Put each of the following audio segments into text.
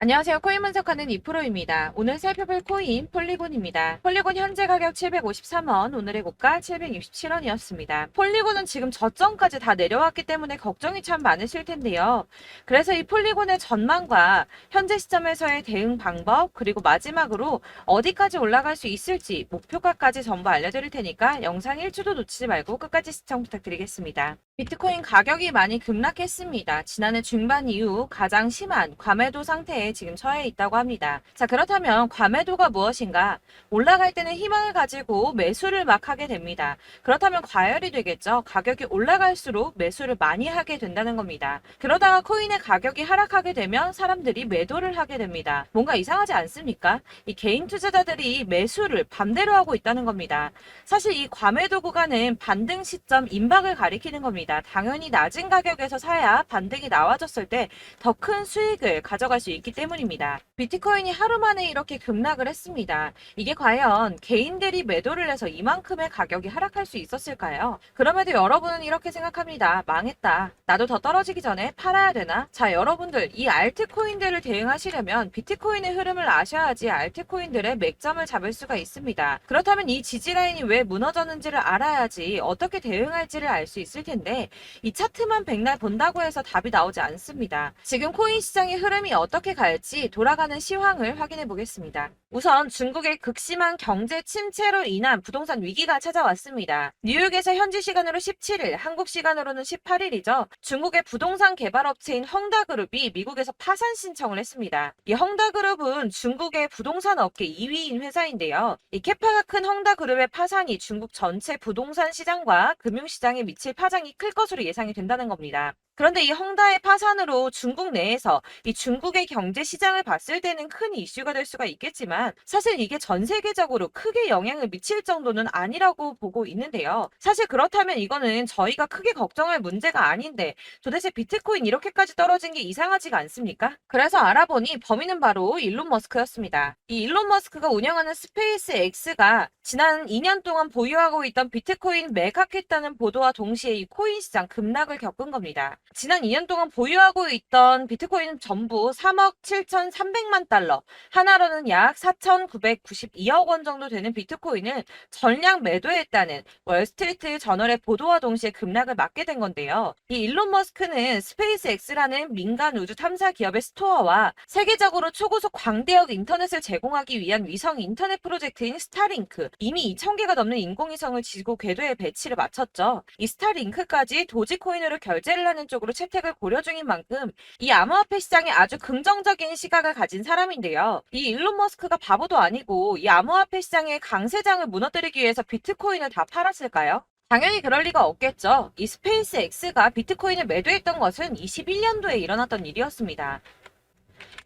안녕하세요. 코인 분석하는 이프로입니다. 오늘 살펴볼 코인 폴리곤입니다. 폴리곤 현재 가격 753원, 오늘의 고가 767원이었습니다. 폴리곤은 지금 저점까지 다 내려왔기 때문에 걱정이 참 많으실 텐데요. 그래서 이 폴리곤의 전망과 현재 시점에서의 대응 방법, 그리고 마지막으로 어디까지 올라갈 수 있을지 목표가까지 전부 알려드릴 테니까 영상 1초도 놓치지 말고 끝까지 시청 부탁드리겠습니다. 비트코인 가격이 많이 급락했습니다. 지난해 중반 이후 가장 심한 과매도 상태에 지금 처해 있다고 합니다. 자, 그렇다면 과매도가 무엇인가? 올라갈 때는 희망을 가지고 매수를 막 하게 됩니다. 그렇다면 과열이 되겠죠. 가격이 올라갈수록 매수를 많이 하게 된다는 겁니다. 그러다가 코인의 가격이 하락하게 되면 사람들이 매도를 하게 됩니다. 뭔가 이상하지 않습니까? 이 개인 투자자들이 매수를 반대로 하고 있다는 겁니다. 사실 이 과매도 구간은 반등 시점 임박을 가리키는 겁니다. 당연히 낮은 가격에서 사야 반등이 나와줬을 때 더 큰 수익을 가져갈 수 있기 때문입니다. 비트코인이 하루 만에 이렇게 급락을 했습니다. 이게 과연 개인들이 매도를 해서 이만큼의 가격이 하락할 수 있었을까요? 그럼에도 여러분은 이렇게 생각합니다. 망했다. 나도 더 떨어지기 전에 팔아야 되나? 자, 여러분들 이 알트코인들을 대응하시려면 비트코인의 흐름을 아셔야지 알트코인들의 맥점을 잡을 수가 있습니다. 그렇다면 이 지지라인이 왜 무너졌는지를 알아야지 어떻게 대응할지를 알 수 있을 텐데 이 차트만 백날 본다고 해서 답이 나오지 않습니다. 지금 코인 시장의 흐름이 어떻게 갈지 돌아가는 시황을 확인해 보겠습니다. 우선 중국의 극심한 경제 침체로 인한 부동산 위기가 찾아왔습니다. 뉴욕에서 현지 시간으로 17일, 한국 시간으로는 18일이죠. 중국의 부동산 개발업체인 헝다그룹이 미국에서 파산 신청을 했습니다. 이 헝다그룹은 중국의 부동산 업계 2위인 회사인데요. 이 캐파가 큰 헝다그룹의 파산이 중국 전체 부동산 시장과 금융시장에 미칠 파장이 클 것으로 예상이 된다는 겁니다. 그런데 이 헝다의 파산으로 중국 내에서 이 중국의 경제 시장을 봤을 때는 큰 이슈가 될 수가 있겠지만 사실 이게 전 세계적으로 크게 영향을 미칠 정도는 아니라고 보고 있는데요. 사실 그렇다면 이거는 저희가 크게 걱정할 문제가 아닌데 도대체 비트코인 이렇게까지 떨어진 게 이상하지가 않습니까? 그래서 알아보니 범인은 바로 일론 머스크였습니다. 이 일론 머스크가 운영하는 스페이스 X가 지난 2년 동안 보유하고 있던 비트코인 매각했다는 보도와 동시에 이 코인 시장 급락을 겪은 겁니다. 지난 2년 동안 보유하고 있던 비트코인 전부 3억 7,300만 달러, 하나로는 약 4,992억 원 정도 되는 비트코인을 전량 매도했다는 월스트리트 저널의 보도와 동시에 급락을 맞게 된 건데요. 이 일론 머스크는 스페이스X라는 민간 우주 탐사 기업의 스토어와 세계적으로 초고속 광대역 인터넷을 제공하기 위한 위성 인터넷 프로젝트인 스타링크, 이미 2,000개가 넘는 인공위성을 지구 궤도에 배치를 마쳤죠. 이 스타링크까지 도지코인으로 결제를 하는 쪽으로 채택을 고려 중인 만큼 이 암호화폐 시장에 아주 긍정적인 시각을 가진 사람인데요. 이 일론 머스크가 바보도 아니고 이 암호화폐 시장의 강세장을 무너뜨리기 위해서 비트코인을 다 팔았을까요? 당연히 그럴 리가 없겠죠. 이 스페이스 X가 비트코인을 매도했던 것은 21년도에 일어났던 일이었습니다.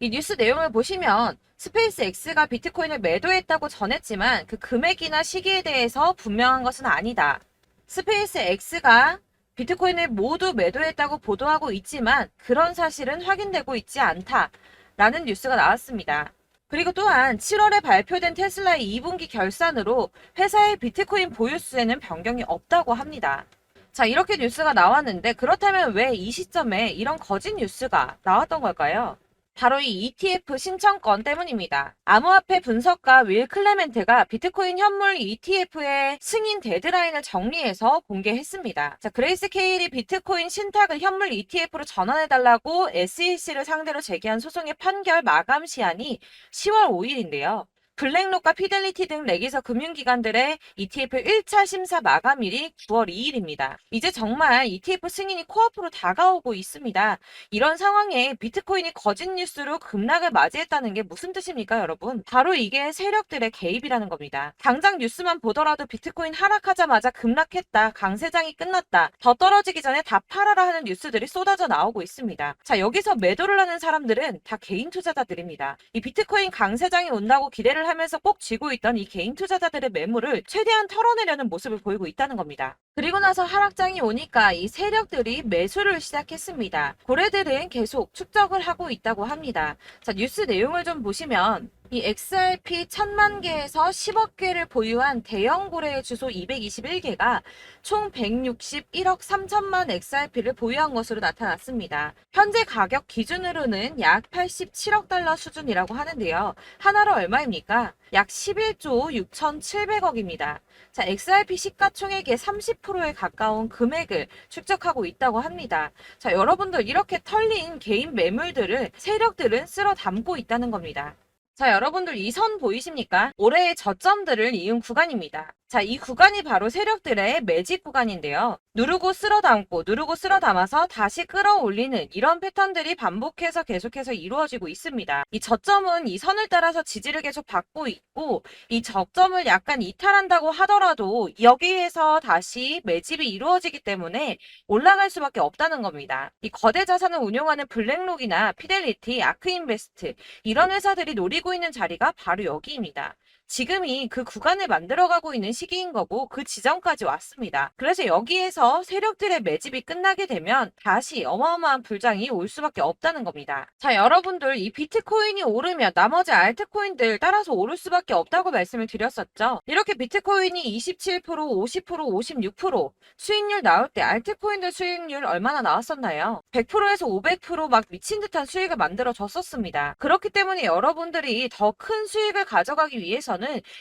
이 뉴스 내용을 보시면 스페이스 X가 비트코인을 매도했다고 전했지만 그 금액이나 시기에 대해서 분명한 것은 아니다. 스페이스 X가 비트코인을 모두 매도했다고 보도하고 있지만 그런 사실은 확인되고 있지 않다라는 뉴스가 나왔습니다. 그리고 또한 7월에 발표된 테슬라의 2분기 결산으로 회사의 비트코인 보유수에는 변경이 없다고 합니다. 자, 이렇게 뉴스가 나왔는데 그렇다면 왜 이 시점에 이런 거짓 뉴스가 나왔던 걸까요? 바로 이 ETF 신청권 때문입니다. 암호화폐 분석가 윌 클레멘트가 비트코인 현물 ETF의 승인 데드라인을 정리해서 공개했습니다. 자, 그레이스 케일이 비트코인 신탁을 현물 ETF로 전환해달라고 SEC를 상대로 제기한 소송의 판결 마감 시한이 10월 5일인데요. 블랙록과 피델리티 등 레기서 금융기관들의 ETF 1차 심사 마감일이 9월 2일입니다. 이제 정말 ETF 승인이 코앞으로 다가오고 있습니다. 이런 상황에 비트코인이 거짓 뉴스로 급락을 맞이했다는 게 무슨 뜻입니까, 여러분? 바로 이게 세력들의 개입이라는 겁니다. 당장 뉴스만 보더라도 비트코인 하락하자마자 급락했다, 강세장이 끝났다, 더 떨어지기 전에 다 팔아라 하는 뉴스들이 쏟아져 나오고 있습니다. 자, 여기서 매도를 하는 사람들은 다 개인 투자자들입니다. 이 비트코인 강세장이 온다고 기대를 하면서 꼭 쥐고 있던 이 개인 투자자들의 매물을 최대한 털어내려는 모습을 보이고 있다는 겁니다. 그리고 나서 하락장이 오니까 이 세력들이 매수를 시작했습니다. 고래들은 계속 축적을 하고 있다고 합니다. 자, 뉴스 내용을 좀 보시면 이 XRP 1000만 개에서 10억 개를 보유한 대형 고래의 주소 221개가 총 161억 3천만 XRP를 보유한 것으로 나타났습니다. 현재 가격 기준으로는 약 87억 달러 수준이라고 하는데요. 하나로 얼마입니까? 약 11조 6,700억입니다. 자, XRP 시가총액의 30%에 가까운 금액을 축적하고 있다고 합니다. 자, 여러분들 이렇게 털린 개인 매물들을 세력들은 쓸어 담고 있다는 겁니다. 자, 여러분들 이 선 보이십니까? 올해의 저점들을 이은 구간입니다. 자, 이 구간이 바로 세력들의 매집 구간인데요. 누르고 쓸어 담고 누르고 쓸어 담아서 다시 끌어올리는 이런 패턴들이 반복해서 계속해서 이루어지고 있습니다. 이 저점은 이 선을 따라서 지지를 계속 받고 있고 이 저점을 약간 이탈한다고 하더라도 여기에서 다시 매집이 이루어지기 때문에 올라갈 수밖에 없다는 겁니다. 이 거대 자산을 운용하는 블랙록이나 피델리티, 아크인베스트 이런 회사들이 노리고 있는 자리가 바로 여기입니다. 지금이 그 구간을 만들어가고 있는 시기인 거고 그 지점까지 왔습니다. 그래서 여기에서 세력들의 매집이 끝나게 되면 다시 어마어마한 불장이 올 수밖에 없다는 겁니다. 자, 여러분들 이 비트코인이 오르면 나머지 알트코인들 따라서 오를 수밖에 없다고 말씀을 드렸었죠. 이렇게 비트코인이 27%, 50%, 56% 수익률 나올 때 알트코인들 수익률 얼마나 나왔었나요? 100%에서 500%막 미친 듯한 수익을 만들어 줬었습니다. 그렇기 때문에 여러분들이 더 큰 수익을 가져가기 위해서는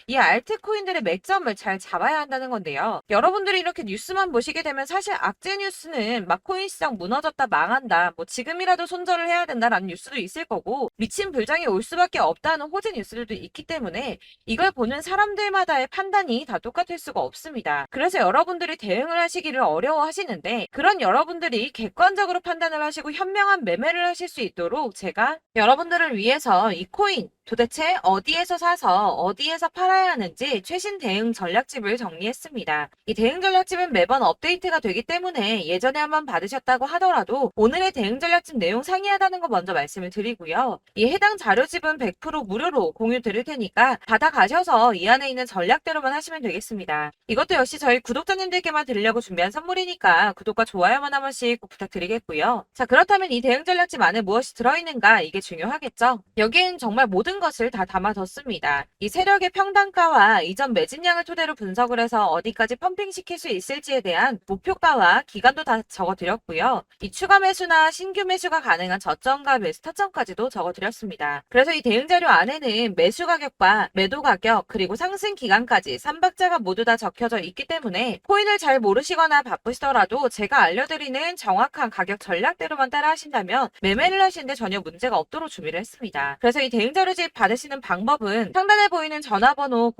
이 알트코인들의 맥점을 잘 잡아야 한다는 건데요. 여러분들이 이렇게 뉴스만 보시게 되면 사실 악재 뉴스는 막 코인 시장 무너졌다 망한다 뭐 지금이라도 손절을 해야 된다라는 뉴스도 있을 거고 미친 불장이 올 수밖에 없다는 호재 뉴스들도 있기 때문에 이걸 보는 사람들마다의 판단이 다 똑같을 수가 없습니다. 그래서 여러분들이 대응을 하시기를 어려워하시는데 그런 여러분들이 객관적으로 판단을 하시고 현명한 매매를 하실 수 있도록 제가 여러분들을 위해서 이 코인 도대체 어디에서 사서 어디에서 팔아야 하는지 최신 대응 전략집을 정리했습니다. 이 대응 전략집은 매번 업데이트가 되기 때문에 예전에 한번 받으셨다고 하더라도 오늘의 대응 전략집 내용 상이하다는 거 먼저 말씀을 드리고요. 이 해당 자료집은 100% 무료로 공유 드릴 테니까 받아가셔서 이 안에 있는 전략대로만 하시면 되겠습니다. 이것도 역시 저희 구독자님들께만 드리려고 준비한 선물이니까 구독과 좋아요만 한 번씩 꼭 부탁드리겠고요. 자, 그렇다면 이 대응 전략집 안에 무엇이 들어있는가 이게 중요하겠죠. 여기엔 정말 모든 것을 다 담아뒀습니다. 이 세력의 평단가와 이전 매진량을 토대로 분석을 해서 어디까지 펌핑시킬 수 있을지에 대한 목표가와 기간도 다 적어드렸고요. 이 추가 매수나 신규 매수가 가능한 저점과 매수 타점까지도 적어드렸습니다. 그래서 이 대응 자료 안에는 매수 가격과 매도 가격 그리고 상승 기간까지 3박자가 모두 다 적혀져 있기 때문에 코인을 잘 모르시거나 바쁘시더라도 제가 알려드리는 정확한 가격 전략대로만 따라 하신다면 매매를 하시는데 전혀 문제가 없도록 준비를 했습니다. 그래서 이 대응 자료집 받으시는 방법은 상단에 보이는 전화번호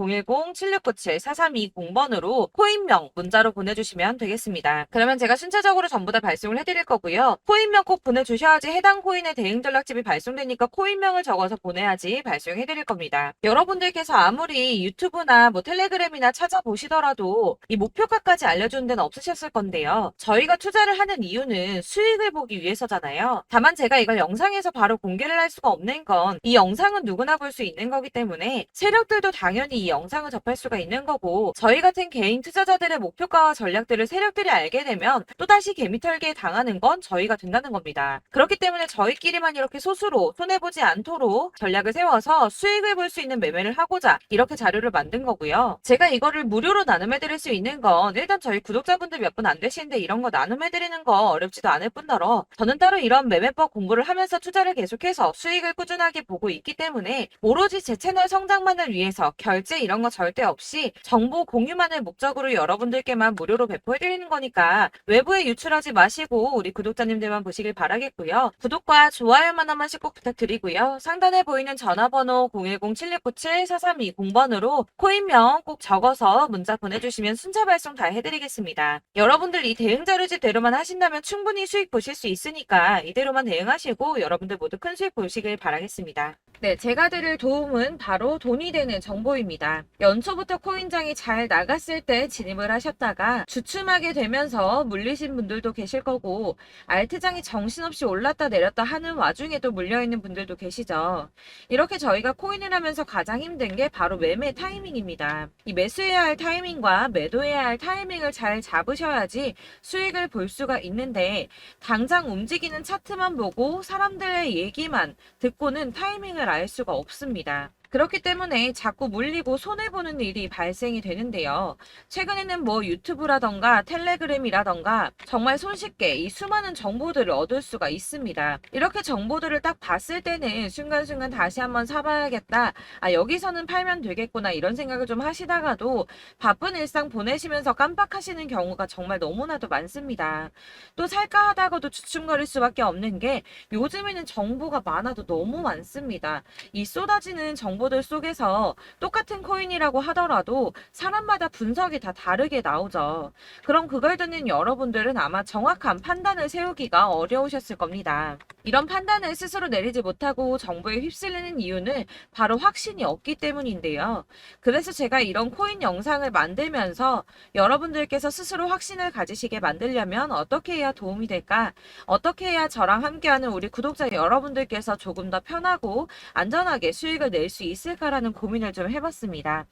010-7697-4320번으로 코인명 문자로 보내주시면 되겠습니다. 그러면 제가 순차적으로 전부 다 발송을 해드릴 거고요. 코인명 꼭 보내주셔야지 해당 코인의 대응 전략집이 발송되니까 코인명을 적어서 보내야지 발송해드릴 겁니다. 여러분들께서 아무리 유튜브나 뭐 텔레그램이나 찾아보시더라도 이 목표가까지 알려주는 데는 없으셨을 건데요. 저희가 투자를 하는 이유는 수익을 보기 위해서잖아요. 다만 제가 이걸 영상에서 바로 공개를 할 수가 없는 건 이 영상은 누구나 볼 수 있는 거기 때문에 세력들도 당연히 이 영상을 접할 수가 있는 거고 저희 같은 개인 투자자들의 목표가와 전략들을 세력들이 알게 되면 또다시 개미털기에 당하는 건 저희가 된다는 겁니다. 그렇기 때문에 저희끼리만 이렇게 소수로 손해보지 않도록 전략을 세워서 수익을 볼 수 있는 매매를 하고자 이렇게 자료를 만든 거고요. 제가 이거를 무료로 나눔해드릴 수 있는 건 일단 저희 구독자분들 몇 분 안 되시는데 이런 거 나눔해드리는 거 어렵지도 않을 뿐더러 저는 따로 이런 매매법 공부를 하면서 투자를 계속해서 수익을 꾸준하게 보고 있기 때문에 오로지 제 채널 성장만을 위해서 결제 이런 거 절대 없이 정보 공유만을 목적으로 여러분들께만 무료로 배포해드리는 거니까 외부에 유출하지 마시고 우리 구독자님들만 보시길 바라겠고요. 구독과 좋아요만 한 번씩 꼭 부탁드리고요. 상단에 보이는 전화번호 010-7697-4320번으로 코인명 꼭 적어서 문자 보내주시면 순차 발송 다 해드리겠습니다. 여러분들 이 대응 자료집대로만 하신다면 충분히 수익 보실 수 있으니까 이대로만 대응하시고 여러분들 모두 큰 수익 보시길 바라겠습니다. 네, 제가 드릴 도움은 바로 돈이 되는 정보입니다. 연초부터 코인장이 잘 나갔을 때 진입을 하셨다가 주춤하게 되면서 물리신 분들도 계실 거고 알트장이 정신없이 올랐다 내렸다 하는 와중에도 물려있는 분들도 계시죠. 이렇게 저희가 코인을 하면서 가장 힘든 게 바로 매매 타이밍입니다. 이 매수해야 할 타이밍과 매도해야 할 타이밍을 잘 잡으셔야지 수익을 볼 수가 있는데 당장 움직이는 차트만 보고 사람들의 얘기만 듣고는 타이밍을 알 수가 없습니다. 그렇기 때문에 자꾸 물리고 손해보는 일이 발생이 되는데요. 최근에는 뭐 유튜브라던가 텔레그램이라던가 정말 손쉽게 이 수많은 정보들을 얻을 수가 있습니다. 이렇게 정보들을 딱 봤을 때는 순간순간 다시 한번 사봐야겠다. 아, 여기서는 팔면 되겠구나. 이런 생각을 좀 하시다가도 바쁜 일상 보내시면서 깜빡하시는 경우가 정말 너무나도 많습니다. 또 살까 하다가도 주춤거릴 수밖에 없는 게 요즘에는 정보가 많아도 너무 많습니다. 이 쏟아지는 정보들 속에서 똑같은 코인이라고 하더라도 사람마다 분석이 다 다르게 나오죠. 그럼 그걸 듣는 여러분들은 아마 정확한 판단을 세우기가 어려우셨을 겁니다. 이런 판단을 스스로 내리지 못하고 정보에 휩쓸리는 이유는 바로 확신이 없기 때문인데요. 그래서 제가 이런 코인 영상을 만들면서 여러분들께서 스스로 확신을 가지시게 만들려면 어떻게 해야 도움이 될까? 어떻게 해야 저랑 함께하는 우리 구독자 여러분들께서 조금 더 편하고 안전하게 수익을 낼 수 있을까라는 고민을 좀 해봤습니다.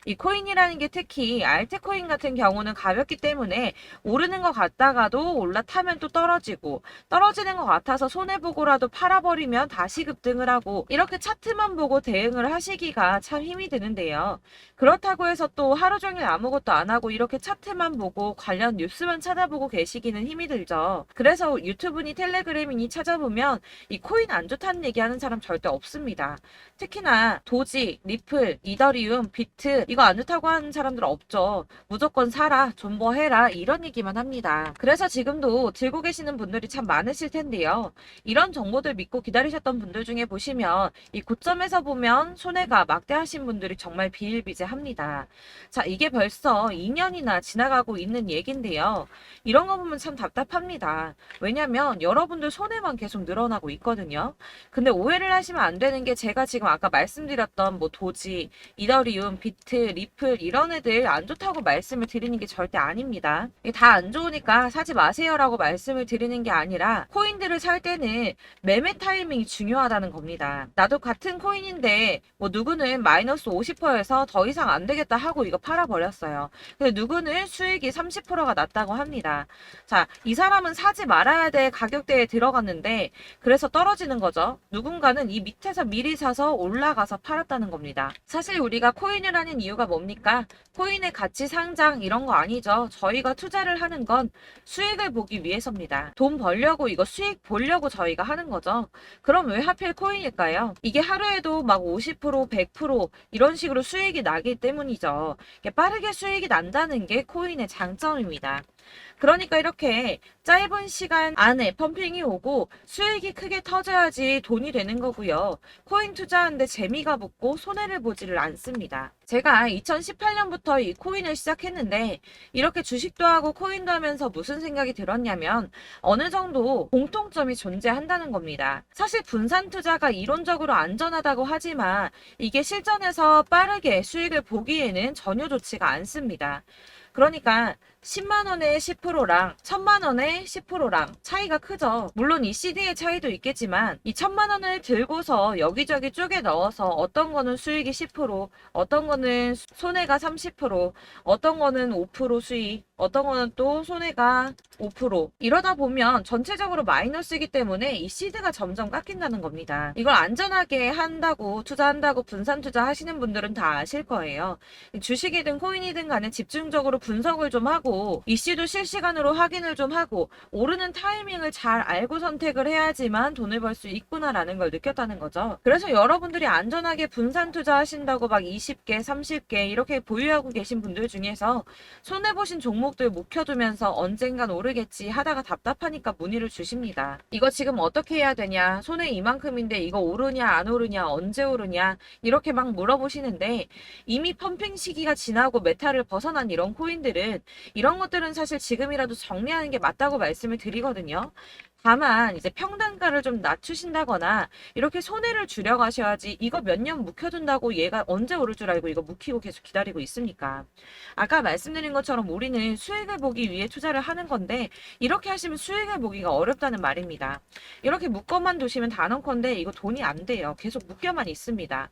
이 코인이라는 게 특히 알트코인 같은 경우는 가볍기 때문에 오르는 것 같다가도 올라타면 또 떨어지고 떨어지는 것 같아서 손해보고라도 팔아버리면 다시 급등을 하고 이렇게 차트만 보고 대응을 하시기가 참 힘이 드는데요. 그렇다고 해서 또 하루 종일 아무것도 안 하고 이렇게 차트만 보고 관련 뉴스만 찾아보고 계시기는 힘이 들죠. 그래서 유튜브니 텔레그램이니 찾아보면 이 코인 안 좋다는 얘기하는 사람 절대 없습니다. 특히나 도지, 리플, 이더리움, 비트 이거 안 좋다고 하는 사람들 없죠. 무조건 사라, 존버해라 이런 얘기만 합니다. 그래서 지금도 들고 계시는 분들이 참 많으실 텐데요. 이런 정보들 믿고 기다리셨던 분들 중에 보시면 이 고점에서 보면 손해가 막대하신 분들이 정말 비일비재합니다. 자, 이게 벌써 2년이나 지나가고 있는 얘긴데요. 이런 거 보면 참 답답합니다. 왜냐면 여러분들 손해만 계속 늘어나고 있거든요. 근데 오해를 하시면 안 되는 게 제가 지금 아까 말씀드렸던 뭐 도지, 이더리움, 비트, 리플 이런 애들 안 좋다고 말씀을 드리는 게 절대 아닙니다. 다 안 좋으니까 사지 마세요라고 말씀을 드리는 게 아니라 코인들을 살 때는 매매 타이밍이 중요하다는 겁니다. 나도 같은 코인인데 뭐 누구는 마이너스 50%에서 더 이상 안 되겠다 하고 이거 팔아버렸어요. 근데 누구는 수익이 30%가 났다고 합니다. 자, 이 사람은 사지 말아야 될 가격대에 들어갔는데 그래서 떨어지는 거죠. 누군가는 이 밑에서 미리 사서 올라가서 팔았다는 겁니다. 사실 우리가 코인을 하는 이유가 뭡니까? 코인의 가치 상장 이런 거 아니죠. 저희가 투자를 하는 건 수익을 보기 위해서입니다. 돈 벌려고 이거 수익 보려고 저희가 하는 거죠. 그럼 왜 하필 코인일까요? 이게 하루에도 막 50%, 100% 이런 식으로 수익이 나기 때문이죠. 빠르게 수익이 난다는 게 코인의 장점입니다. 그러니까 이렇게 짧은 시간 안에 펌핑이 오고 수익이 크게 터져야지 돈이 되는 거고요. 코인 투자하는데 재미가 붙고 손해를 보지를 않습니다. 제가 2018년부터 이 코인을 시작했는데 이렇게 주식도 하고 코인도 하면서 무슨 생각이 들었냐면 어느 정도 공통점이 존재한다는 겁니다. 사실 분산 투자가 이론적으로 안전하다고 하지만 이게 실전에서 빠르게 수익을 보기에는 전혀 좋지가 않습니다. 그러니까 10만 원의 10%랑 1000만 원의 10%랑 차이가 크죠. 물론 이 CD의 차이도 있겠지만 이 1000만 원을 들고서 여기저기 쪼개 넣어서 어떤 거는 수익이 10%, 어떤 거는 손해가 30%, 어떤 거는 5% 수익, 어떤 거는 또 손해가 5%. 이러다 보면 전체적으로 마이너스이기 때문에 이 시드가 점점 깎인다는 겁니다. 이걸 안전하게 한다고 투자한다고 분산 투자하시는 분들은 다 아실 거예요. 주식이든 코인이든 간에 집중적으로 분석을 좀 하고 이슈도 실시간으로 확인을 좀 하고 오르는 타이밍을 잘 알고 선택을 해야지만 돈을 벌 수 있구나라는 걸 느꼈다는 거죠. 그래서 여러분들이 안전하게 분산 투자하신다고 막 20개, 30개 이렇게 보유하고 계신 분들 중에서 손해보신 종목들 묵혀두면서 언젠간 오르겠지 하다가 답답하니까 문의를 주십니다. 이거 지금 어떻게 해야 되냐? 손해 이만큼인데 이거 오르냐 안 오르냐 언제 오르냐 이렇게 막 물어보시는데 이미 펌핑 시기가 지나고 메타를 벗어난 이런 코인들은 이런 것들은 사실 지금이라도 정리하는 게 맞다고 말씀을 드리거든요. 다만 이제 평단가를 좀 낮추신다거나 이렇게 손해를 줄여가셔야지 이거 몇 년 묵혀둔다고 얘가 언제 오를 줄 알고 이거 묵히고 계속 기다리고 있습니까? 아까 말씀드린 것처럼 우리는 수익을 보기 위해 투자를 하는 건데 이렇게 하시면 수익을 보기가 어렵다는 말입니다. 이렇게 묶어만 두시면 단언컨대 이거 돈이 안 돼요. 계속 묶여만 있습니다.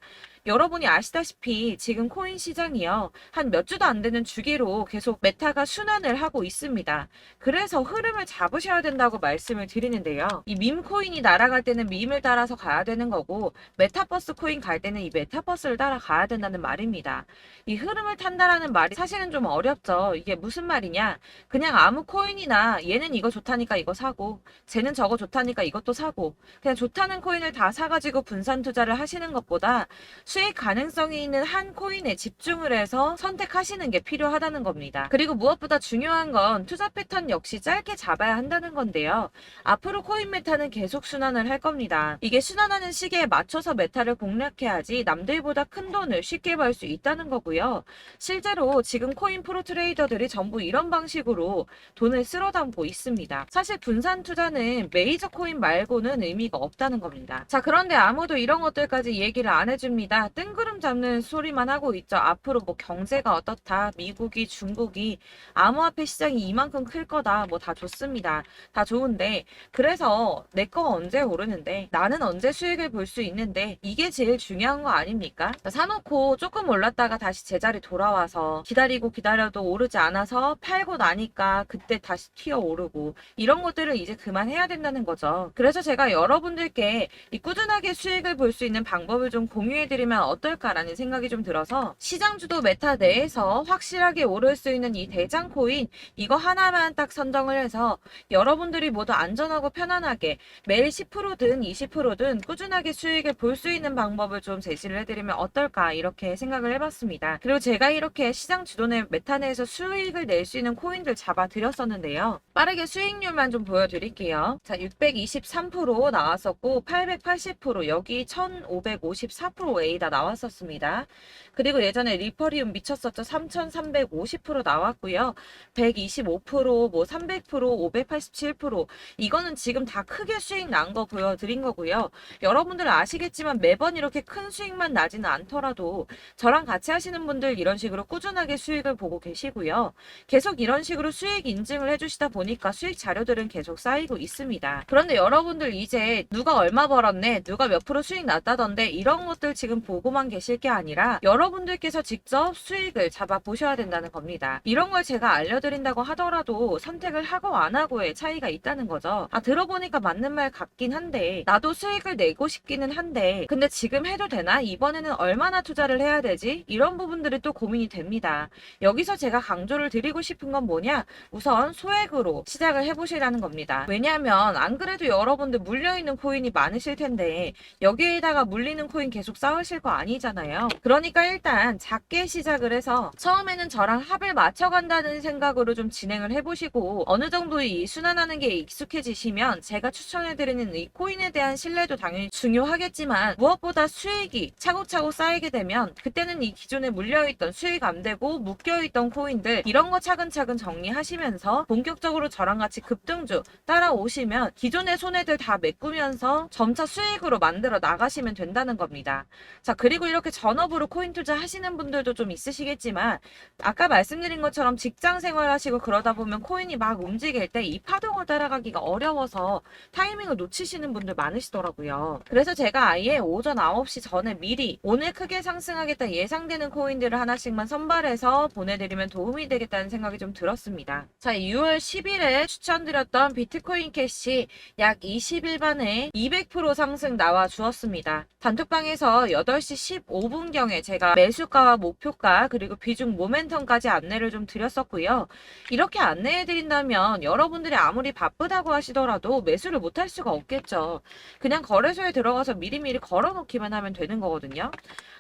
여러분이 아시다시피 지금 코인 시장이요. 한 몇 주도 안 되는 주기로 계속 메타가 순환을 하고 있습니다. 그래서 흐름을 잡으셔야 된다고 말씀을 드립니다. 드리는데요. 이 밈 코인이 날아갈 때는 밈을 따라서 가야 되는 거고, 메타버스 코인 갈 때는 이 메타버스를 따라가야 된다는 말입니다. 이 흐름을 탄다라는 말이 사실은 좀 어렵죠. 이게 무슨 말이냐? 그냥 아무 코인이나 얘는 이거 좋다니까 이거 사고, 쟤는 저거 좋다니까 이것도 사고, 그냥 좋다는 코인을 다 사가지고 분산 투자를 하시는 것보다 수익 가능성이 있는 한 코인에 집중을 해서 선택하시는 게 필요하다는 겁니다. 그리고 무엇보다 중요한 건 투자 패턴 역시 짧게 잡아야 한다는 건데요. 앞으로 코인 메타는 계속 순환을 할 겁니다. 이게 순환하는 시기에 맞춰서 메타를 공략해야지 남들보다 큰 돈을 쉽게 벌 수 있다는 거고요. 실제로 지금 코인 프로 트레이더들이 전부 이런 방식으로 돈을 쓸어 담고 있습니다. 사실 분산 투자는 메이저 코인 말고는 의미가 없다는 겁니다. 자, 그런데 아무도 이런 것들까지 얘기를 안 해줍니다. 뜬구름 잡는 소리만 하고 있죠. 앞으로 뭐 경제가 어떻다, 미국이, 중국이, 암호화폐 시장이 이만큼 클 거다, 뭐 다 좋습니다. 다 좋은데, 그래서 내 거 언제 오르는데, 나는 언제 수익을 볼 수 있는데, 이게 제일 중요한 거 아닙니까? 사놓고 조금 올랐다가 다시 제자리 돌아와서 기다리고 기다려도 오르지 않아서 팔고 나니까 그때 다시 튀어 오르고, 이런 것들을 이제 그만해야 된다는 거죠. 그래서 제가 여러분들께 이 꾸준하게 수익을 볼 수 있는 방법을 좀 공유해드리면 어떨까라는 생각이 좀 들어서, 시장주도 메타 내에서 확실하게 오를 수 있는 이 대장 코인, 이거 하나만 딱 선정을 해서 여러분들이 모두 안전하고 편안하게 매일 10%든 20%든 꾸준하게 수익을 볼 수 있는 방법을 좀 제시를 해드리면 어떨까, 이렇게 생각을 해봤습니다. 그리고 제가 이렇게 시장 주도내 메타 내에서 수익을 낼 수 있는 코인들 잡아드렸었는데요. 빠르게 수익률만 좀 보여드릴게요. 자, 623% 나왔었고 880%, 여기 1554%A 다 나왔었습니다. 그리고 예전에 리퍼리움 미쳤었죠. 3350% 나왔고요. 125%, 뭐 300%, 587%, 이거는 지금 다 크게 수익 난 거 보여드린 거고요. 여러분들 아시겠지만 매번 이렇게 큰 수익만 나지는 않더라도 저랑 같이 하시는 분들 이런 식으로 꾸준하게 수익을 보고 계시고요. 계속 이런 식으로 수익 인증을 해주시다 보니까 수익 자료들은 계속 쌓이고 있습니다. 그런데 여러분들 이제 누가 얼마 벌었네, 누가 몇 프로 수익 났다던데, 이런 것들 지금 보고만 계실 게 아니라 여러분들께서 직접 수익을 잡아 보셔야 된다는 겁니다. 이런 걸 제가 알려드린다고 하더라도 선택을 하고 안 하고의 차이가 있다는 거죠. 아, 들어보니까 맞는 말 같긴 한데, 나도 수익을 내고 싶기는 한데 근데 지금 해도 되나? 이번에는 얼마나 투자를 해야 되지? 이런 부분들이 또 고민이 됩니다. 여기서 제가 강조를 드리고 싶은 건 뭐냐? 우선 소액으로 시작을 해보시라는 겁니다. 왜냐하면 안 그래도 여러분들 물려있는 코인이 많으실 텐데 여기에다가 물리는 코인 계속 쌓으실 거 아니잖아요. 그러니까 일단 작게 시작을 해서 처음에는 저랑 합을 맞춰간다는 생각으로 좀 진행을 해보시고, 어느 정도 이 순환하는 게 익숙해지시면 제가 추천해드리는 이 코인에 대한 신뢰도 당연히 중요하겠지만, 무엇보다 수익이 차곡차곡 쌓이게 되면 그때는 이 기존에 물려있던 수익 안 되고 묶여있던 코인들, 이런 거 차근차근 정리하시면서 본격적으로 저랑 같이 급등주 따라오시면 기존의 손해들 다 메꾸면서 점차 수익으로 만들어 나가시면 된다는 겁니다. 자, 그리고 이렇게 전업으로 코인 투자 하시는 분들도 좀 있으시겠지만, 아까 말씀드린 것처럼 직장 생활하시고 그러다 보면 코인이 막 움직일 때 이 파동을 따라가기가 어려워서 타이밍을 놓치시는 분들 많으시더라고요. 그래서 제가 아예 오전 9시 전에 미리 오늘 크게 상승하겠다 예상되는 코인들을 하나씩만 선발해서 보내드리면 도움이 되겠다는 생각이 좀 들었습니다. 자, 6월 10일에 추천드렸던 비트코인 캐시 약 20일 만에 200% 상승 나와 주었습니다. 단톡방에서 8시 15분경에 제가 매수가와 목표가 그리고 비중 모멘텀까지 안내를 좀 드렸었고요. 이렇게 안내해드린다면 여러분들이 아무리 바쁘다고 하시더라도 매수를 못할 수가 없겠죠. 그냥 거래소에 들어가서 미리미리 걸어놓기만 하면 되는 거거든요.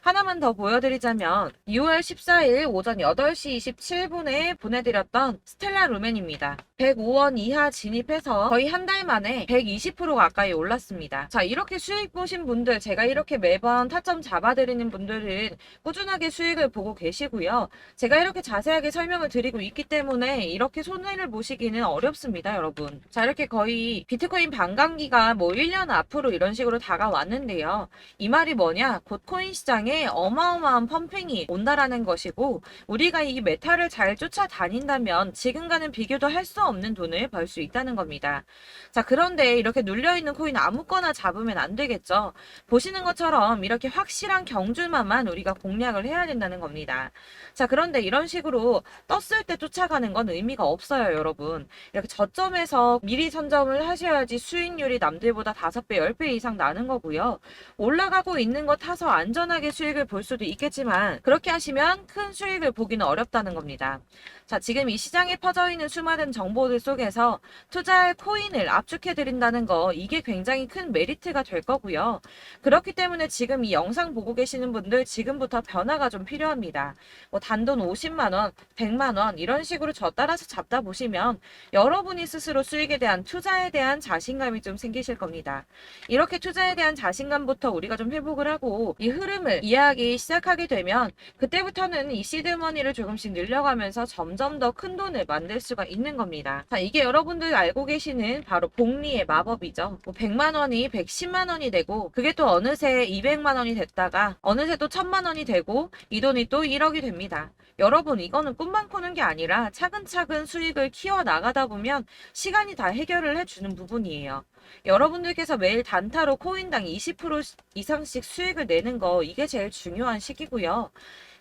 하나만 더 보여드리자면 6월 14일 오전 8시 27분에 보내드렸던 스텔라 루멘입니다. 105원 이하 진입해서 거의 한 달 만에 120% 가까이 올랐습니다. 자, 이렇게 수익 보신 분들, 제가 이렇게 매번 타점 잡아드리는 분들은 꾸준하게 수익을 보고 계시고요. 제가 이렇게 자세하게 설명을 드리고 있기 때문에 이렇게 손해를 보시기는 어렵습니다, 여러분. 자, 이렇게 거의 비트코인 반감기가 뭐 1년 앞으로 이런 식으로 다가왔는데요. 이 말이 뭐냐? 곧 코인 시장에 어마어마한 펌핑이 온다라는 것이고, 우리가 이 메타를 잘 쫓아다닌다면 지금과는 비교도 할 수 없는 돈을 벌 수 있다는 겁니다. 자, 그런데 이렇게 눌려있는 코인 아무거나 잡으면 안 되겠죠. 보시는 것처럼 이렇게 확실한 경제 경주만만 우리가 공략을 해야 된다는 겁니다. 자, 그런데 이런 식으로 떴을 때 쫓아가는 건 의미가 없어요, 여러분. 이렇게 저점에서 미리 선점을 하셔야지 수익률이 남들보다 5배, 10배 이상 나는 거고요. 올라가고 있는 거 타서 안전하게 수익을 볼 수도 있겠지만 그렇게 하시면 큰 수익을 보기는 어렵다는 겁니다. 자, 지금 이 시장에 퍼져 있는 수많은 정보들 속에서 투자할 코인을 압축해 드린다는 거, 이게 굉장히 큰 메리트가 될 거고요. 그렇기 때문에 지금 이 영상 보고 계시는 분들 지금부터 변화가 좀 필요합니다. 뭐 단돈 50만 원, 100만 원 이런 식으로 저 따라서 잡다 보시면 여러분이 스스로 수익에 대한, 투자에 대한 자신감이 좀 생기실 겁니다. 이렇게 투자에 대한 자신감부터 우리가 좀 회복을 하고 이 흐름을 이해하기 시작하게 되면 그때부터는 이 시드머니를 조금씩 늘려가면서 점점 더 큰 돈을 만들 수가 있는 겁니다. 자, 이게 여러분들 알고 계시는 바로 복리의 마법이죠. 뭐 100만 원이 110만 원이 되고 그게 또 어느새 200만 원이 됐다가 어느새 또 1000만 원이 되고 이 돈이 또 1억이 됩니다. 여러분, 이거는 꿈만 꾸는 게 아니라 차근차근 수익을 키워 나가다 보면 시간이 다 해결을 해주는 부분이에요. 여러분들께서 매일 단타로 코인당 20% 이상씩 수익을 내는 거, 이게 제일 중요한 시기고요.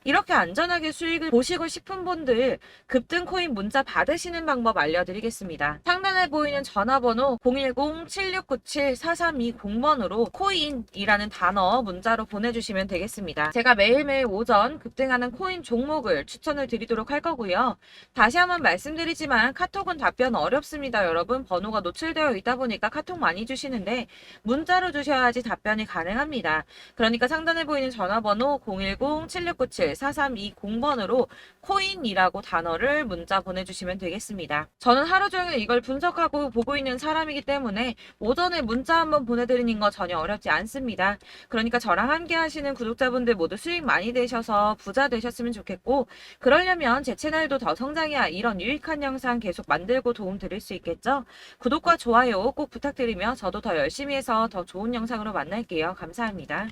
이렇게 안전하게 수익을 보시고 싶은 분들 급등 코인 문자 받으시는 방법 알려드리겠습니다. 상단에 보이는 전화번호 010-7697-4320번으로 코인이라는 단어 문자로 보내주시면 되겠습니다. 제가 매일매일 오전 급등하는 코인 종목을 추천을 드리도록 할 거고요. 다시 한번 말씀드리지만 카톡은 답변 어렵습니다. 여러분, 번호가 노출되어 있다 보니까 카톡 많이 주시는데 문자로 주셔야지 답변이 가능합니다. 그러니까 상단에 보이는 전화번호 010-7697-4320번으로 코인이라고 단어를 문자 보내주시면 되겠습니다. 저는 하루 종일 이걸 분석하고 보고 있는 사람이기 때문에 오전에 문자 한번 보내드리는 거 전혀 어렵지 않습니다. 그러니까 저랑 함께 하시는 구독자분들 모두 수익 많이 되셔서 부자 되셨으면 좋겠고, 그러려면 제 채널도 더 성장해야 이런 유익한 영상 계속 만들고 도움 드릴 수 있겠죠? 구독과 좋아요 꼭 부탁드리며 저도 더 열심히 해서 더 좋은 영상으로 만날게요. 감사합니다.